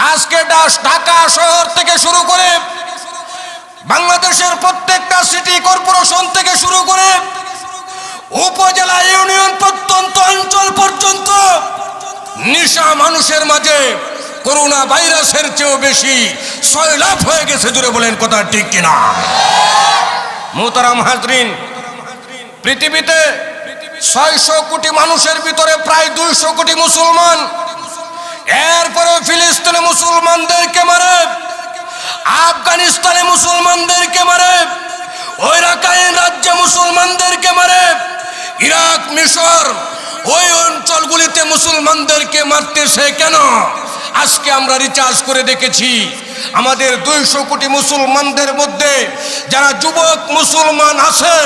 আজকে ঢাকা শহর থেকে শুরু করে বাংলাদেশের প্রত্যেকটা সিটি কর্পোরেশন থেকে শুরু করে উপজেলা ইউনিয়ন প্রত্যন্ত অঞ্চল পর্যন্ত নেশা মানুষের মাঝে করোনা ভাইরাসের চেয়েও বেশি সয়লাভ হয়ে গেছে। জুড়ে বলেন কথা ঠিক কিনা? মুহতারাম হাজরিন, পৃথিবীতে 600 কোটি মানুষের ভিতরে প্রায় 200 কোটি মুসলমান। এরপরে ফিলিস্তিনে মুসলমানদেরকে মারে, আফগানিস্তানে মুসলমানদেরকে মারে, ওই রাখাইন রাজ্যে মুসলমানদেরকে মারে, ইরাক মিশর ওই অঞ্চলগুলিতে মুসলমানদেরকে মারতেছে কেন? আজকে আমরা রিচার্জ করে দেখেছি, আমাদের 200 কোটি মুসলমানদের মধ্যে যারা যুবক মুসলমান আছে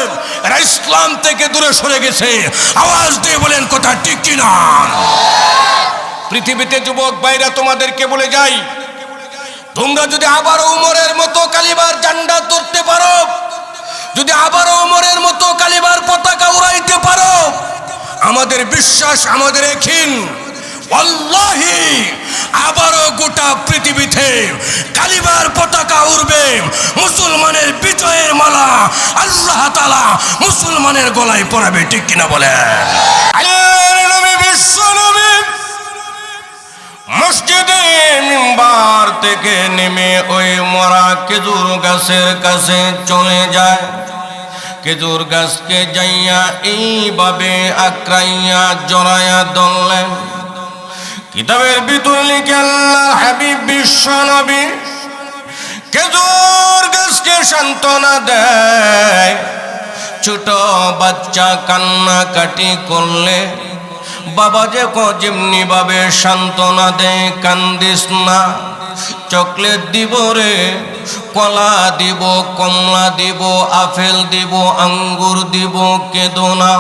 এরা ইসলাম থেকে দূরে সরে গেছে। আওয়াজ দিয়ে বলেন কথা ঠিক কিনা? পৃথিবীতে যুবক ভাইরা তোমাদেরকে বলে যাই, তোমরা যদি আবারও উমরের মতো কালিবার ঝান্ডা ধরতে পারো, যদি আবারও উমরের মতো কালিবার পতাকা উড়াইতে পারো, আমাদের বিশ্বাস, আমাদের একিন, আল্লাহি আবারও গোটা পৃথিবীতে কালিবার পতাকা উড়বে। মুসলমানের বিজয়ের মালা আল্লাহ তাআলা মুসলমানের গলায় পরাবে। ঠিক কিনা বলেন? মসজিদে মিম্বার থেকে নেমে ওই মরা খেজুর গাছের কাছে চলে যায়। খেজুর গাছকে যাইয়া এইভাবে আক্রাইয়া জড়াইয়া ধরলেন। কিতাবের ভিতর লিখে আল্লাহ হাবিব বিশ্ব নবী খেজুর গাছকে সান্ত্বনা দেয়। ছোট বাচ্চা কান্নাকাটি করলে বাবা যে যেমনি ভাবে সান্ত্বনা দেয়, কান্দিস না, চকলেট দিব রে, কলা দিব, কমলা দিব, আপেল দিব, আঙ্গুর দিব, কেঁদো না।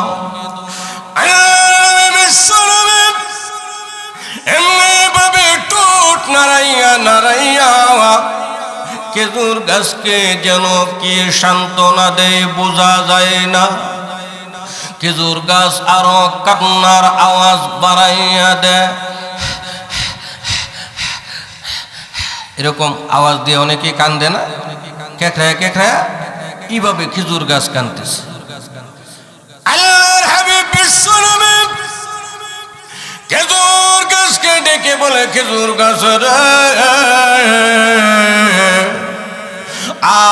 এমনি ভাবে ঠোঁট নাড়াইয়া নাড়াইয়া খেজুর গাছকে যেন কি সান্ত্বনা দেয় বোঝা যায় না। খেজুর গাছ আরো কান্নার আওয়াজ বাড়াইয়া দেয়। এরকম আওয়াজ দিয়ে অনেকে কান্দে না, কেকড়ায় কেকড়ায়, এইভাবে খেজুর গাছ কান্দতেছে। আল্লাহর হাবিব বিশ্ব নবী খেজুর গাছকে ডেকে বলে, খেজুর গাছ রে,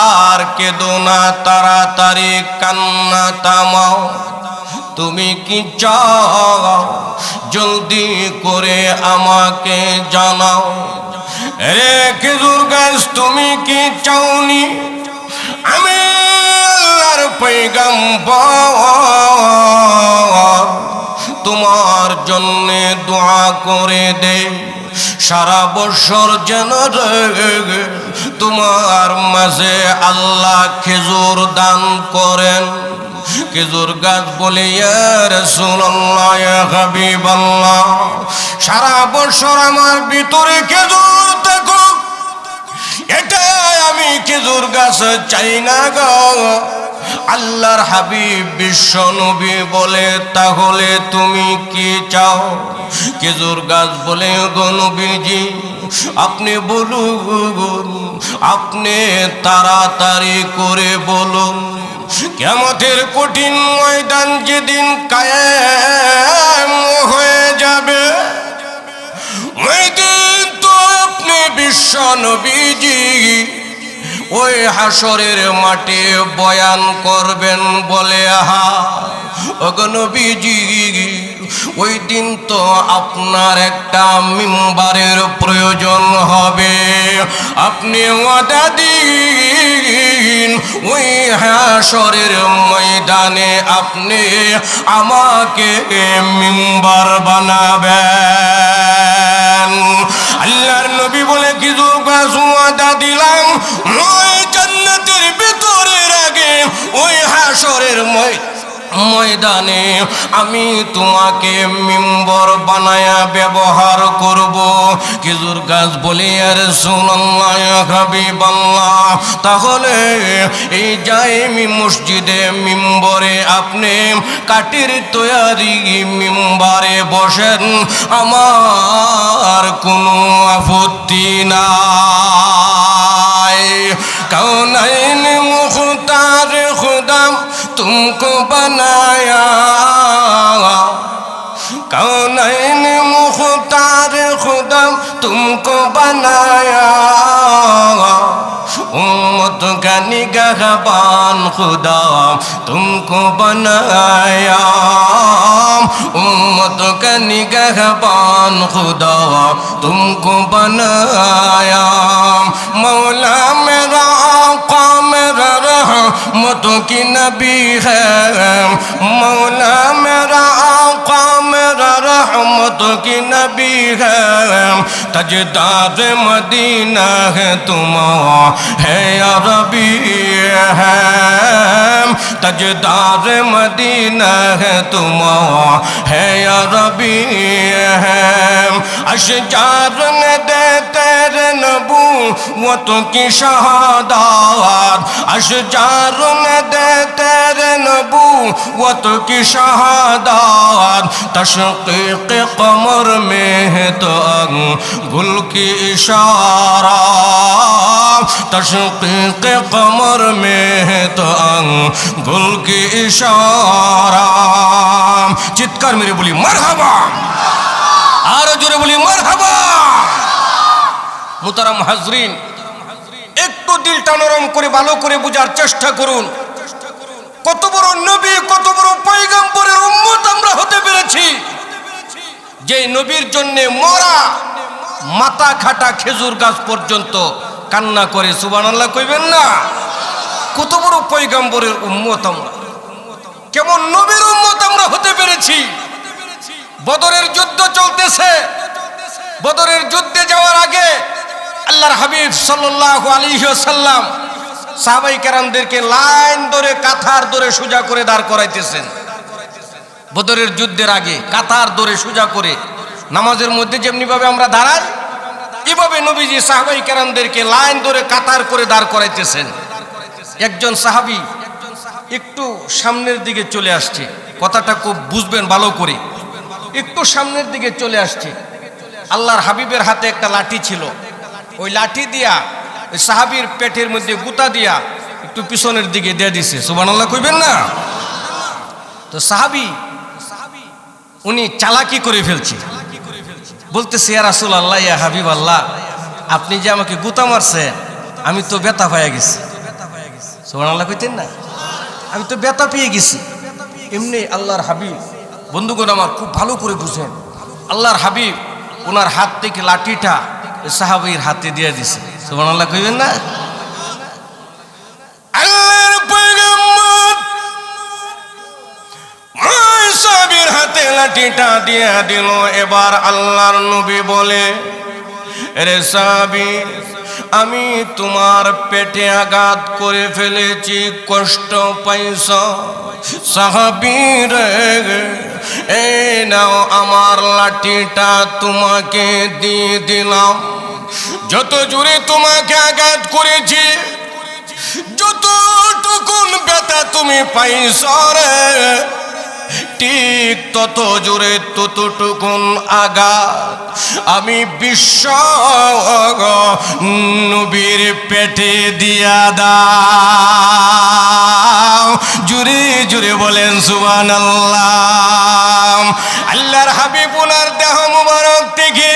আর কেঁদো না, তাড়াতাড়ি কান্না থামাও। তুমি কি চাও জলদি করে আমাকে জানাও। রে খেজুর গাছ, তুমি কি চাওনি আমি আল্লাহর পয়গম্বর তোমার জন্য দোয়া করে দে, সারা বছর যেন তোমার মাঝে আল্লাহ খেজুর দান করেন। খেজুর গাছ বলে, ইয়া রাসূলুল্লাহ, ইয়া হাবিবাল্লাহ, সারা বছর আমার ভিতরে খেজুর থাকুক, এটাই আমি খেজুর গাছ চাই না গো। আল্লাহর হাবিব বিশ্ব নবী বলে, তাহলে তুমি কি চাও? খেজুর গাছ বলে, গো নবীজি আপনি বলুন, আপনি তাড়াতাড়ি করে বলুন। কিয়ামতের কঠিন ময়দান যেদিন কায়েম হয়ে যাবে, ওই দিন তো আপনি বিশ্ব নবীজি ওই হাসরের মাঠে বয়ান করবেন বলে, আহা ওগো নবীজি, ওই দিন তো আপনার একটা মিম্বারের প্রয়োজন হবে। আপনি ওয়াদা দিন ওই হাসরের ময়দানে আপনি আমাকে মিম্বার বানাবেন। আল্লাহর নবী বলে, খেজুর গাছ ওয়াদা দিলাম ওই জান্নাতের ভিতরে আগে ওই হাসরের ময়দানে আমি তোমাকে মিম্বর বানায়া ব্যবহার করব। খেজুর গাছ বলে আর রাসূলুল্লাহ ইয়া হাবিবাল্লাহ, তাহলে এই জামি মসজিদে মিম্বরে আপনি কাঠের তৈরি মিম্বরে বসেন, আমার কোনো আপত্তি নাই। কৌনাইন মুখতার খুদা तुमको बनाया, कौनैन मुख्तार खुदा तुमको बनाया, उम्मत का निगहबान खुदा तुमको बनाया, उम्मत का निगहबान खुदा तुमको बनाया। मौला मेरा आका मेरा रहमतों की नबी है, मौला मेरा आका मेरा रहमतों की नबी है, तजदार मदीना है तुम है या रबी है, तजदार मदीना है तुम है या रबी है। अशजार ने दे तेरे नबूवतों की शहादत, अशजार ने दे तेरे नबूवतों की शहादत, तशकीक कमर में है तो अंगुल की इशारा, तशकीक कमर में है तो अंगुल की इशारा। चित्कार मेरे बोली मरहबा, आरो जोरे बोली मरहबा। मुहतरम हाजरीन, একটু দিলটা নরম করে ভালো করে বোঝার চেষ্টা করুন। কত বড় নবী, কত বড় পয়গম্বরের উম্মত আমরা হতে পেরেছি, যে নবীর জন্য মরা মাথা খাটা খেজুর গাছ পর্যন্ত কান্না করে সুবহানাল্লাহ কইবেন না? কত বড় পয়গম্বরের উম্মত আমরা, কেমন নবীর উম্মত আমরা হতে পেরেছি। বদরের যুদ্ধ চলতেছে, বদরের যুদ্ধে যাওয়ার আগে আল্লাহর হাবিব সাল্লাল্লাহু আলাইহি ওয়াসাল্লাম সাহাবায়ে কেরামদেরকে লাইন ধরে কাতার ধরে সোজা করে দাঁড় করাইতেছেন। বদরের যুদ্ধের আগে কাতার ধরে সোজা করে নামাজের মধ্যে যেমনি ভাবে আমরা দাঁড়াই, এভাবে নবীজি সাহাবায়ে কেরামদেরকে লাইন ধরে কাতার করে দাঁড় করাইতেছেন। একজন সাহাবী একটু সামনের দিকে চলে আসছে, কথাটা খুব বুঝবেন ভালো করে, একটু সামনের দিকে চলে আসছে। আল্লাহর হাবিবের হাতে একটা লাঠি ছিল, ওই লাঠি দিয়া ওই সাহাবীর পেটের মধ্যে গুতা দিয়া একটু পিছনের দিকে দিয়ে দিছে। সুবহানাল্লাহ কইবেন না? তো সাহাবী উনি চালাকি করে ফেলছে, বলতেছে ইয়া রাসূলুল্লাহ ইয়া হাবিবাল্লাহ, আপনি যে আমাকে গুতা মারছেন আমি তো ব্যথা পেয়ে গেছি। সুবহানাল্লাহ কইতেন না? আমি তো ব্যথা পেয়ে গেছি। এমনি আল্লাহর হাবিব, বন্ধুগণ আমার খুব ভালো করে বুঝেন, আল্লাহর হাবিব ওনার হাত থেকে লাঠিটা সাহাবীর হাতে দিয়ে দিছে। সুবহানাল্লাহ কইবেন না? আল্লাহর পয়গম্বর ওই সাহাবীর হাতে লাঠিটা দিয়ে দিল। এবার আল্লাহর নবী বলে, রে সাহাবী, আমি তোমার পেটে আঘাত করে ফেলেছি, কষ্ট পাইছ। সাহাবী রে, এই নাও আমার লাঠিটা তোমাকে দিয়ে দিলাম। যত জোরে তোমাকে আঘাত করেছি, যতটুকুন ব্যথা তুমি পাইছ রে, ঠিক তত জোরে ততটুকুন আঘাত আমি বিশ্ব নবীর পেটে দিয়া দাও। জুরে জুরে বলেন সুবহানাল্লাহ। আল্লাহর হাবিব ওনার দেহ মুবারক থেকে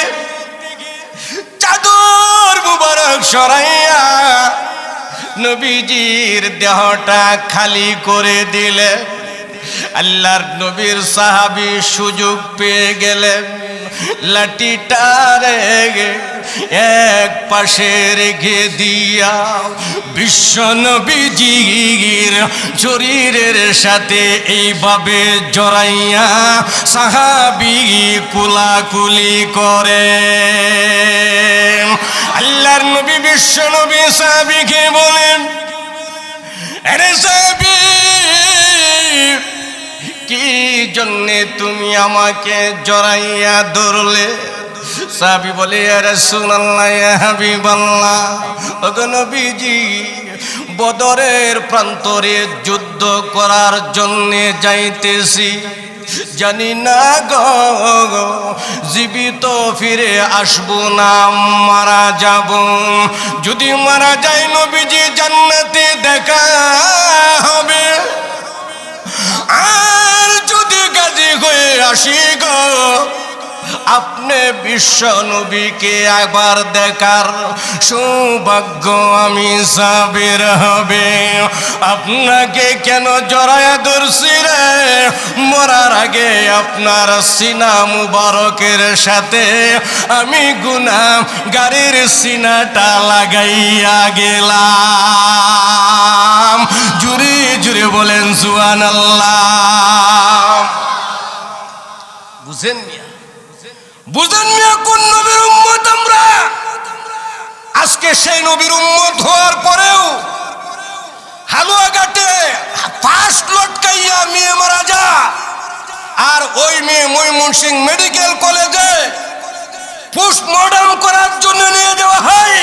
চাদর মুবারক সরাইয়া নবীজির দেহটা খালি করে দিলে। আল্লাহর নবীর সাহাবী সুযোগ পেয়ে গেলেন, লাঠিটা এক পাশে রেখে দিয়া বিশ্ব নবীজির শরীরের সাথে এইভাবে জড়াইয়া সাহাবী কুলাকুলি করে। আল্লাহর নবী বিশ্ব নবী সাহাবীকে বলেন, আরে সাহাবী, জন্যে তুমি আমাকে জড়াইয়া ধরলে? সাহাবী বলে, ইয়া রাসূলুল্লাহ, ইয়া হাবিবাল্লাহ, ওগো নবীজি, বদরের প্রান্তরে যুদ্ধ করার জন্যে যাইতেছি, জানি না গো জীবিত ফিরে আসবো না মারা যাব। যদি মারা যায় নবীজি জান্নাতে দেখা হবে, আর যদি গাজী হয়ে আসি গো আপনি বিশ্ব নবীকে একবার দেখার সৌভাগ্য আমি সাবের হবে। আপনাকে কেন জড়ায়া ধরছি রে? মরার আগে আপনার সিনা মুবারকের সাথে আমি গুনাহগারের সিনাটা লাগাইয়া গেলাম। জুরে জুরে বলেন সুবহানাল্লাহ। বুঝেন মিয়া? বুঝেন মিয়া কোন নবীর উম্মত আমরা? আজকে সেই নবীর উম্মত হওয়ার পরেও হালুয়াঘাটে ফাঁস লটকাইয়া মেয়ে মারা যা, আর ওই মেয়ে ময়মনসিংহ মেডিকেল কলেজে পোস্টমর্টম করার জন্য নিয়ে যাওয়া হয়।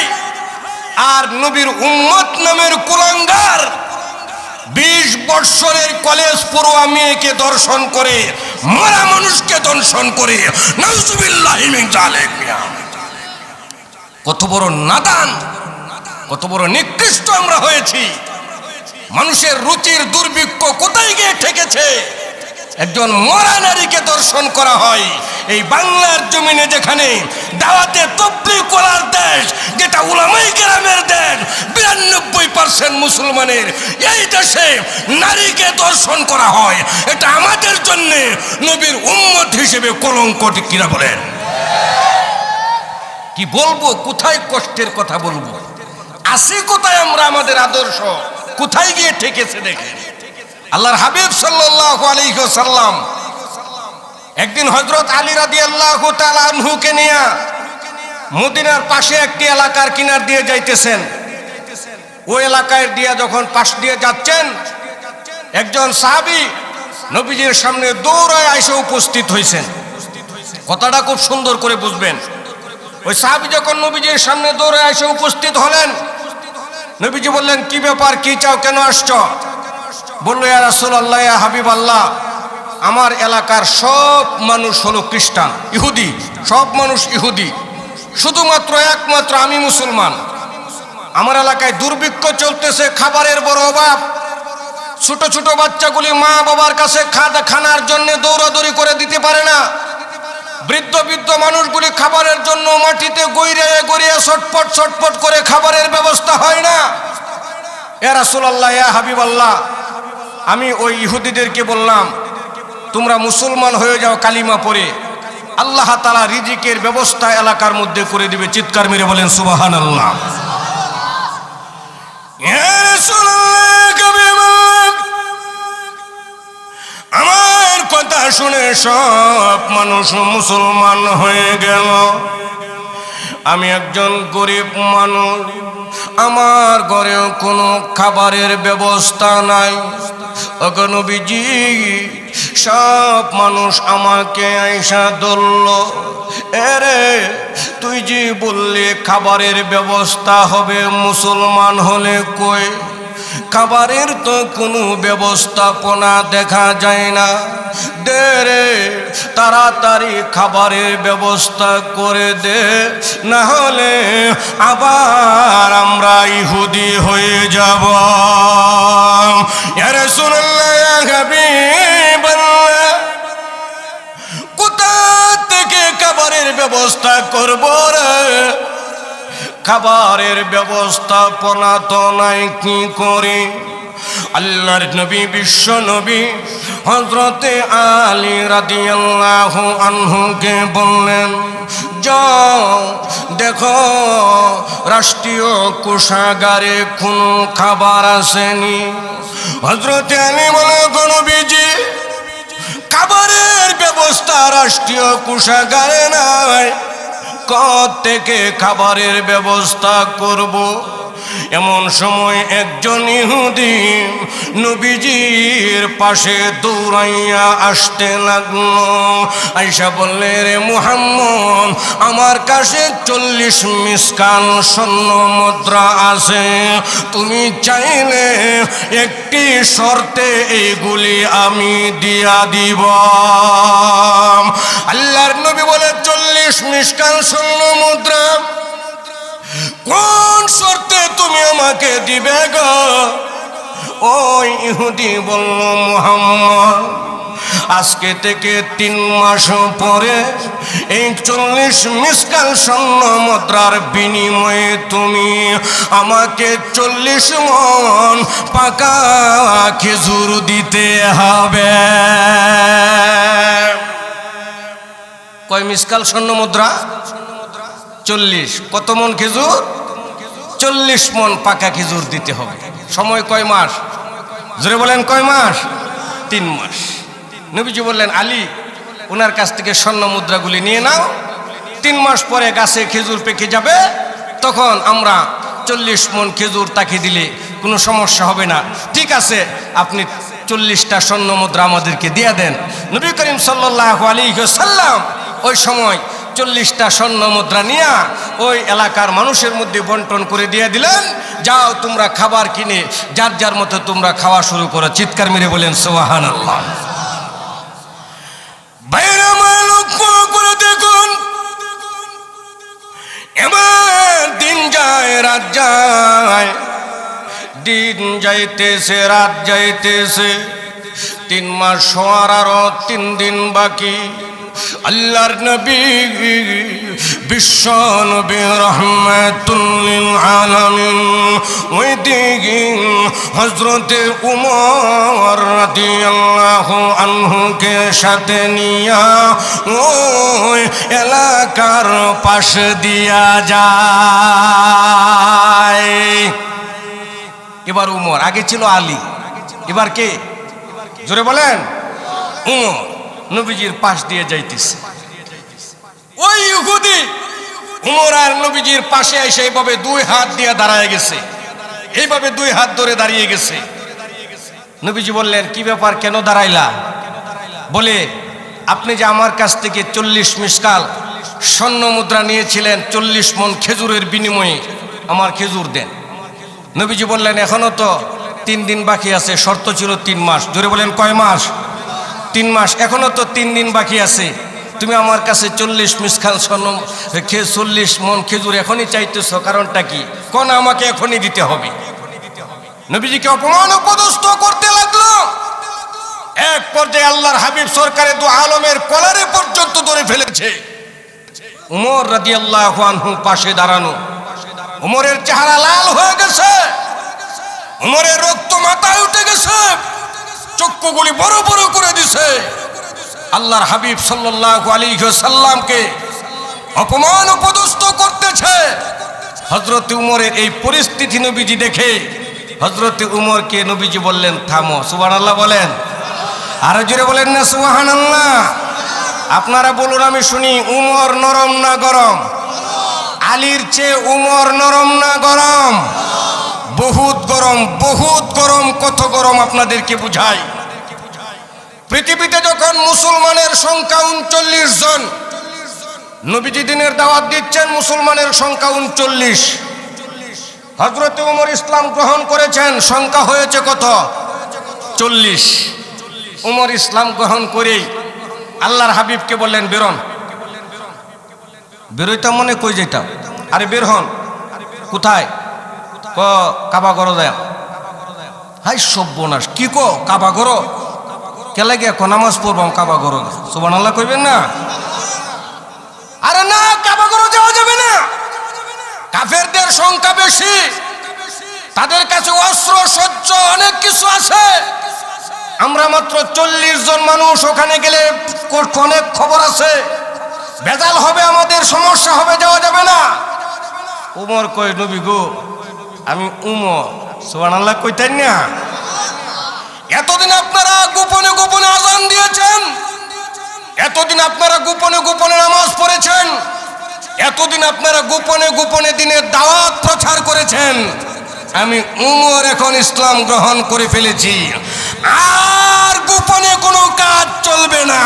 আর নবীর উম্মত নামের কুলাঙ্গার 20 বৎসরের কলেজ পড়ুয়া মেয়েকে দর্শন করে, মরা মানুষকে দর্শন করে। নাউজুবিল্লাহি মিন যালিক। কত বড় নাদান, কত বড় নিকৃষ্ট আমরা হয়েছি। মানুষের রুচির দুর্ভিক্ষ কোথায় গিয়ে ঠেকেছে? একজন মরা নারীকে দর্শন করা হয় এই বাংলার জমিনে, যেখানে দাওয়াতে তাবলীগ করার দেশ, যেটা উলামায়ে কেরামের দেশ, 92% মুসলমানের এই দেশে নারীকে দর্শন করা হয়। এটা আমাদের জন্য নবীর উম্মত হিসেবে কলঙ্ক, ঠিক কিনা বলেন? কি বলবো, কোথায় কষ্টের কথা বলবো? আসি কোথায় আমরা? আমাদের আদর্শ কোথায় গিয়ে ঠেকেছে দেখেন। আল্লাহর হাবিব সাল্লাল্লাহু আলাইহি ওয়াসাল্লাম একদিন হযরত আলী রাদিয়াল্লাহু তাআলা আনহুকে নিয়ে মদিনার পাশে একটি এলাকার কিনার দিয়ে যাইতেছেন। ওই এলাকায় দিয়ে যখন পাশ দিয়ে যাচ্ছেন, একজন সাহাবী নবীজির সামনে দৌড়ায় এসে উপস্থিত হয়েছেন। কথাটা খুব সুন্দর করে বুঝবেন। ওই সাহাবী যখন নবীজির সামনে দৌড়ায় এসে উপস্থিত হলেন, নবীজি বললেন, কি ব্যাপার, কি চাও, কেন আসছো? বলল, ইয়া রাসূলুল্লাহ, ইয়া হাবিবাল্লাহ, আমার এলাকার সব মানুষ হলো খ্রিস্টান, ইহুদি, সব মানুষ ইহুদি, শুধুমাত্র একমাত্র আমি মুসলমান। আমার এলাকায় দুর্ভিক্ষ চলতেছে, খাবারের বড় অভাব। ছোট ছোট বাচ্চাগুলি মা বাবার কাছে খানার জন্য দৌড়াদৌড়ি করে দিতে পারে না। বৃদ্ধ বৃদ্ধ মানুষগুলি খাবারের জন্য মাটিতে গড়িয়ে গড়িয়ে ছটপট ছটপট করে খাবারের ব্যবস্থা হয় না। ইয়া রাসূলুল্লাহ, ইয়া হাবিবাল্লাহ, আমি ওই ইহুদিদেরকে বললাম, তোমরা মুসলমান হয়ে যাও, কালিমা পড়ে আল্লাহ তাআলা রিজিকের ব্যবস্থা এলাকার মধ্যে করে দিবে। চিৎকার মেরে বলেন সুবহানাল্লাহ। আমার কথা শুনে সব মানুষ মুসলমান হয়ে গেল। আমি একজন গরিব মানুষ, আমার ঘরেও কোনো খাবারের ব্যবস্থা নাই। ওগো নবীজি, সব মানুষ আমাকে আইসা ধরল, এরে তুই যে বললি খাবারের ব্যবস্থা হবে, মুসলমান হলে কই? খাবারের তো কোনো ব্যবস্থাপনা দেখা যায় না। দে রে, তাড়াতাড়ি খাবারের ব্যবস্থা করে দে, না হলে আবার আমরা ইহুদি হয়ে যাব। ইয়া রাসূলুল্লাহ, ইয়া হাবিবাল্লাহ, কোথা থেকে খাবারের ব্যবস্থা করব রে? খাবারের ব্যবস্থাপনা তো নাই, কি করি? আল্লাহর নবী, বিশ্ব নবী হযরতে আলী রাদিয়াল্লাহু আনহুকে বললেন, যাও দেখো রাষ্ট্রীয় কোষাগারে কোনো খাবার আসেনি। হযরতে আলী বলে, নবীজি, খাবারের ব্যবস্থা রাষ্ট্রীয় কোষাগারে নাই, কোথা থেকে খাবারের ব্যবস্থা করব? এমন সময় একজন ইহুদি নবীজির পাশে দৌড়াইয়া আসতে লাগলো। আয়েশা বললে, রে মুহাম্মদ, আমার কাছে 40 মিসকাল স্বর্ণ মুদ্রা আছে, তুমি চাইলে একটি শর্তে এইগুলি আমি দিয়া দিব। আল্লাহর নবী বলে, 40 মিসকাল স্বর্ণ মুদ্রা কোন শর্তে তুমি আমাকে দিবে গো? ওই ইহুদি বলল, মুহাম্মদ, আজকে থেকে 3 মাস পরে এই 40 মিসকাল স্বর্ণ মুদ্রার বিনিময়ে তুমি আমাকে 40 মণ পাকা খেজুর দিতে হবে। কয় মিসকাল স্বর্ণ মুদ্রা? 40। কত মণ খেজুর? 40 মণ পাকা খেজুর দিতে হবে। সময় কয় মাস? জোরে বলেন, কয় মাস? 3 মাস। নবীজি বললেন, আলী, ওনার কাছ থেকে স্বর্ণ মুদ্রাগুলি নিয়ে নাও, 3 মাস পরে গাছে খেজুর পেকে যাবে, তখন আমরা 40 মণ খেজুর তাকে দিলে কোনো সমস্যা হবে না। ঠিক আছে, আপনি 40টা স্বর্ণ মুদ্রা আমাদেরকে দিয়ে দেন। নবী করিম সাল্লাল্লাহু আলাইহি ওয়াসাল্লাম ওই সময় 40টা স্বর্ণ মুদ্রা নিয়ে ওই এলাকার মানুষের মধ্যে বন্টন করে দিয়ে দিলেন, যাও তোমরা খাবার কিনে যার যার মতো তোমরা খাওয়া শুরু করো। চিৎকার মেরে বলেন সুবহানাল্লাহ। বাইরে লক্ষ্য করে দেখুন, এবার দিন যায় রাত যায়, দিন যাইতেছে রাত যাইতেছে, 3 মাস হওয়ার আরো 3 দিন বাকি। আল্লাহর নবী বিশ্ব নবী রাহমাতুল লিল আলামিন ওই দিকে হযরতে উমর রাদিয়াল্লাহু আনহুকে সাথে নিয়া ওই এলাকার পাশ দিয়া যায়। এবার উমর, আগে ছিল আলী, এবার কে? জোরে বলেন, উমর নবীজির পাশ দিয়ে যাইতেছে। ওই ইহুদি উমর আর নবীজির পাশে এসে এইভাবে 2 হাত দিয়ে দাঁড়ায় গেছে, এইভাবে 2 হাত ধরে দাঁড়িয়ে গেছে। নবীজি বললেন, কি ব্যাপার, কেন দাঁড়াইলা? বলে, আপনি যে আমার কাছ থেকে 40 মিসকাল স্বর্ণ মুদ্রা নিয়েছিলেন 40 মণ খেজুরের বিনিময়ে, আমার খেজুর দেন। নবীজি বললেন, এখনো তো 3 দিন বাকি আছে, শর্ত ছিল 3 মাস। জোরে বলেন, কয় মাস? 3 মাস। এখনো তো 3 দিন বাকি আছে, তুমি আমার কাছে 40 মিসকাল স্বর্ণ 40 মণ খেজুর এখনই চাইতেছো, কারণটা কি? কোন আমাকে এখনই দিতে হবে। নবীজিকে অপমান অপদস্থ করতে লাগলো। এক পর্যায়ে আল্লাহর হাবিব সরকারে 2 আলমের কলারে পর্যন্ত ধরে ফেলেছে। উমর রাদিয়াল্লাহু আনহু পাশে দাঁড়ানো। উমরের চেহারা লাল হয়ে গেছে, উমরের রক্ত মাথায় উঠে গেছে, চক্ষুগুলি বড় বড় করে দিছে। আল্লাহর হাবিব সাল্লাল্লাহু আলাইহি ওয়াসাল্লামকে অপমান অপদস্থ করতেছে। হযরত উমরের এই পরিস্থিতি নবীজি দেখে হযরত উমরকে নবীজি বললেন, থামো। সুবহানাল্লাহ বলেন, আরো জোরে বলেন না সুবহানাল্লাহ। আপনারা বলুন, আমি শুনি, উমর নরম না গরম? আলীর চেয়ে উমর নরম না গরম? বহুত গরম, বহুত গরম। কত গরম আপনাদেরকে বুঝাই। পৃথিবীতে যখন মুসলমানের সংখ্যা 39 জন, নবীজি দিনের দাওয়াত দিচ্ছেন, মুসলমানের সংখ্যা 39। হযরত উমর ইসলাম গ্রহণ করেছেন, সংখ্যা হয়েছে কত? 40। উমর ইসলাম গ্রহণ করেই আল্লাহর হাবিবকে বললেন, বেরোন। বেরোইতা মনে কই যেটা? আরে বের হন। কোথায়? কাবা ঘর যায়। হাই সর্বনাশ, কি কো কাবা ঘর? কেলা গিয়া নামাজ পড়বাম কাবা ঘর? সুবহানাল্লাহ কইবেন না? আরে না, কাবা ঘর যাওয়া যাবে না। কাফেরদের সংখ্যা বেশি, তাদের কাছে অস্ত্র সজ্জ অনেক কিছু আছে। আমরা মাত্র 40 জন মানুষ, ওখানে গেলে অনেক খবর আছে, ভেজাল হবে, আমাদের সমস্যা হবে, যাওয়া যাবে না। উমর কই, নবী গো, আমি উমর। সুবহানাল্লাহ কইতেন না? এতদিন আপনারা গোপনে গোপনে আযান দিয়েছেন, এতদিন আপনারা গোপনে গোপনে নামাজ পড়েছেন, এতদিন আপনারা গোপনে গোপনে দিনের দাওয়াত প্রচার করেছেন, আমি উমর এখন ইসলাম গ্রহণ করে ফেলেছি, আর গোপনে কোনো কাজ চলবে না।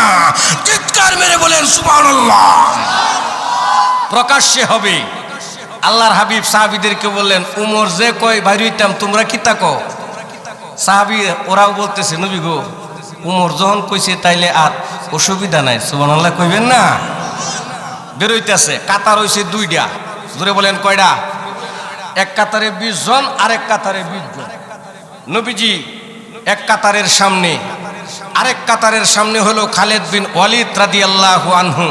চিৎকার মেরে বলেন সুবহানাল্লাহ। প্রকাশ্যে হবে। আল্লাহর হাবিব সাহাবীদেরকে বললেন, উমর যে কয় বাইরে হইতাম তোমরা কি তাকো? সাহাবী ওরাও বলতেছে, নবী গো, উমর যখন কইছে তাইলে আর অসুবিধা নাই, সুবহানাল্লাহ কইবেন না? বেরোইতেছে, কাতার হইছে দুইটা। জোরে বলেন কয়টা? এক কাতারে 20 জন, আরেক কাতারে 20 জন। নবীজি এক কাতারের সামনে, আরেক কাতারের সামনে হলো খালেদ বিন ওয়ালিদ রাদিয়াল্লাহু আনহু,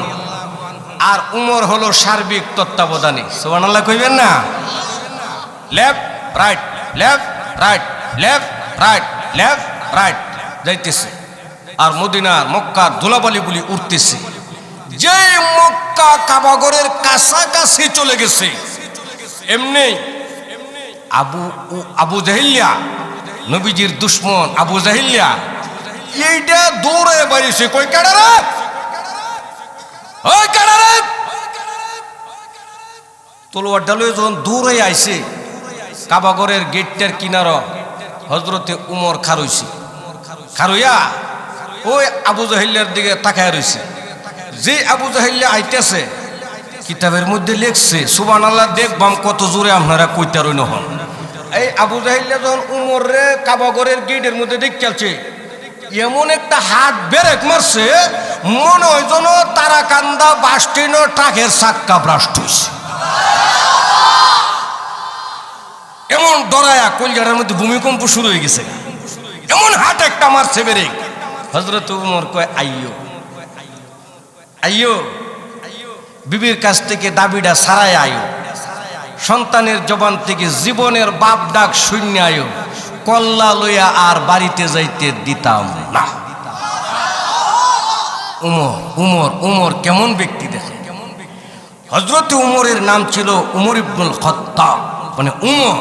আর উমর হলো সার্বিক তত্ত্বাবধানে। সুবহানাল্লাহ কইবেন না? Left right, left right, left right, left right যাইতেছে, আর মদিনার মক্কার ধুলাবালিগুলি উঠতেছে। যে মক্কা কাবাগরের কাছাকাছি চলে গেছে, এমনি আবু জাহিলিয়া, নবীজির দুশ্মন আবু জাহিলিয়া, এইটা দৌড়ে বাড়িছে, কই কাড়ারে, ওই কাড়ারে, তলোয়ার ডালে যখন দৌড়ে আইছে, কাবাগরের গেটটার কিনার হযরতে উমর খারইছে, খারইয়া ওই আবু জাহিলিয়ার দিকে তাকায় রইছে। যে আবু জাহিলিয়া আইতেছে, কিতাবের মধ্যে লেখছে, সুবহানাল্লাহ, দেখবাম কত জোরে আপনারা কইতে রইন হন। এই আবু জাহিলিয়া যখন উমরে কাবাগরের গেটের মধ্যে দেখ চলছে, এমন একটা হাত ব্রেক মারছে, মনে হয় যেন তারাকান্দা বাসটিন ট্রাকের চাক্কা ব্রাস্ট হইছে। এমন ডরায়া কলজাটার মধ্যে ভূমিকম্প শুরু হয়ে গেছে, এমন হাত একটা মারছে ব্রেক। হযরত উমর কয়, আইয়ো আইয়ো, বিবির কাছ থেকে দাবিটা সারায় আয়ো, সন্তানের জবান থেকে জীবনের বাপ ডাক শূন্য আয়ো, কল্লা লইয়া আর বাড়িতে যাইতে দিতাম না। উমর উমর উমর কেমন ব্যক্তি দেখে। হযরত উমরের নাম ছিল উমর ইবনুল খাত্তাব, মানে উমর।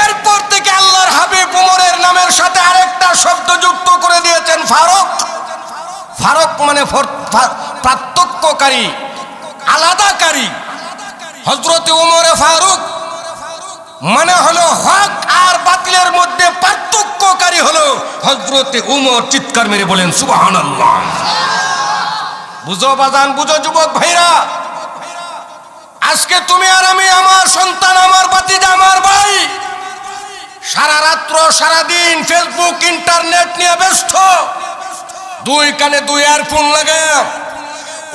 এরপর থেকে আল্লাহর হাবিব উমরের নামের সাথে আরেকটা শব্দ যুক্ত করে দিয়েছেন, ফারুক। ফারুক মানে পার্থক্যকারী, আলাদাকারী। হযরত উমরে ফারুক মানে হলো হক আর বাতিলের মধ্যে পার্থক্যকারী হলো হযরত উমর। চিৎকার মেরে বলেন সুবহানাল্লাহ। বুঝো বাজান, বুঝো যুবক ভাইরা, আজকে তুমি আর আমি, আমার সন্তান, আমার ভাতিজা, আমার ভাই, সারা রাত্র সারাদিন ফেসবুক ইন্টারনেট নিয়ে ব্যস্ত, দুই কানে দুই ইয়ারফোন লাগে,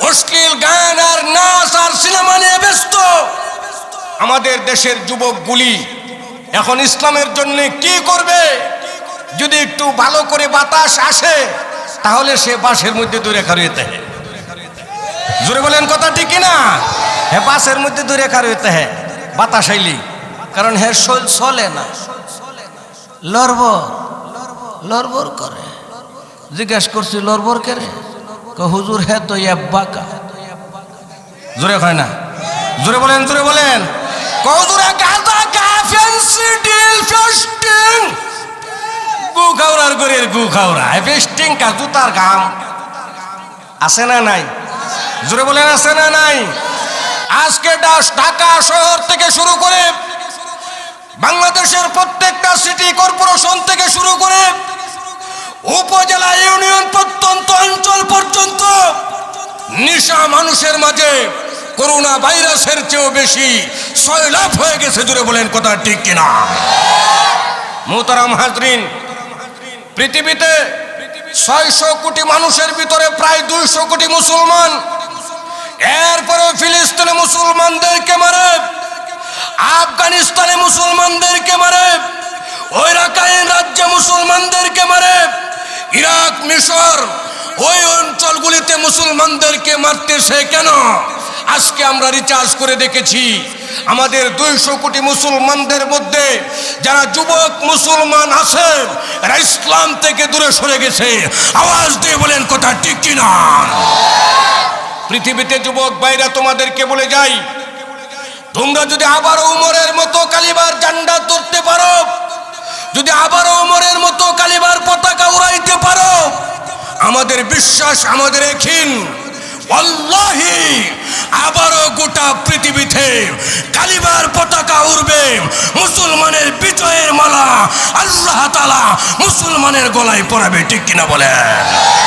অশ্লীল গান আর নাচ আর সিনেমা নিয়ে ব্যস্ত। আমাদের দেশের যুবকগুলি এখন ইসলামের জন্য কি করবে? যদি একটু ভালো করে বাতাস আসে, তাহলে সে বাসের মধ্যে দূরে খারুইতে হয়। জোরে বলেন কথা ঠিক কিনা? হ্যাঁ, বাসের মধ্যে দূরে খারুইতে হয় বাতাস আইলি, কারণ হ্যাঁ চলে না, লড়বড় লড়বড় করে। জিজ্ঞেস করছি, লড়বড় করে? হুজুর হ্যাঁ তো বাঁকা। জোরে হয় না? জোরে বলেন, জোরে বলেন। হুজুরে গাঁজা খা, ফেন্সি ডিল, ফেস্টিং, গু খাওয়ার গরের গু খাওয়া, ফেস্টিং কা, জুতার ঘাম আছে না নাই? জোরে বলেন, আছে না নাই? আজকে ঢাকা শহর থেকে শুরু করে বাংলাদেশের প্রত্যেকটা সিটি কর্পোরেশন থেকে শুরু করে উপজেলা, ইউনিয়ন, প্রত্যন্ত অঞ্চল পর্যন্ত নেশা মানুষের মাঝে করোনা ভাইরাসের চেয়েও বেশি সয়লাভ হয়ে গেছে। জুড়ে বলেন কথা ঠিক কিনা? মুহতারাম হাজরিন, পৃথিবীতে 600 কোটি মানুষের ভিতরে প্রায় 200 কোটি মুসলমান। এরপরে ফিলিস্তিনে মুসলমানদেরকে মারে, আফগানিস্তানে মুসলমানদেরকে মারে, ওই রাখাইন রাজ্যে মুসলমানদেরকে মারে, ইরাক, মিশর, ওই অঞ্চলগুলিতে মুসলমানদেরকে মারতেছে কেন? আজকে আমরা রিচার্জ করে দেখেছি, আমাদের 200 কোটি মুসলমানদের মধ্যে যারা যুবক মুসলমান আছে, এরা ইসলাম থেকে দূরে সরে গেছে। আওয়াজ দিয়ে বলেন কথা ঠিক কিনা? পৃথিবীতে যুবক ভাইরা, তোমাদেরকে বলে যাই, তোমরা যদি আবারও উমরের মতো কালিমার ঝান্ডা ধরতে পারো, যদি আবারও উমরের মতো কালিমার পতাকা উড়াইতে পারো, আমাদের বিশ্বাস, আমাদের এখিন, আল্লাহি আবারও গোটা পৃথিবী দেশে কালিমার পতাকা উড়বে, মুসলমানের বিজয়ের মালা আল্লাহ তাআলা মুসলমানের গলায় পরাবে, ঠিক কিনা বলেন?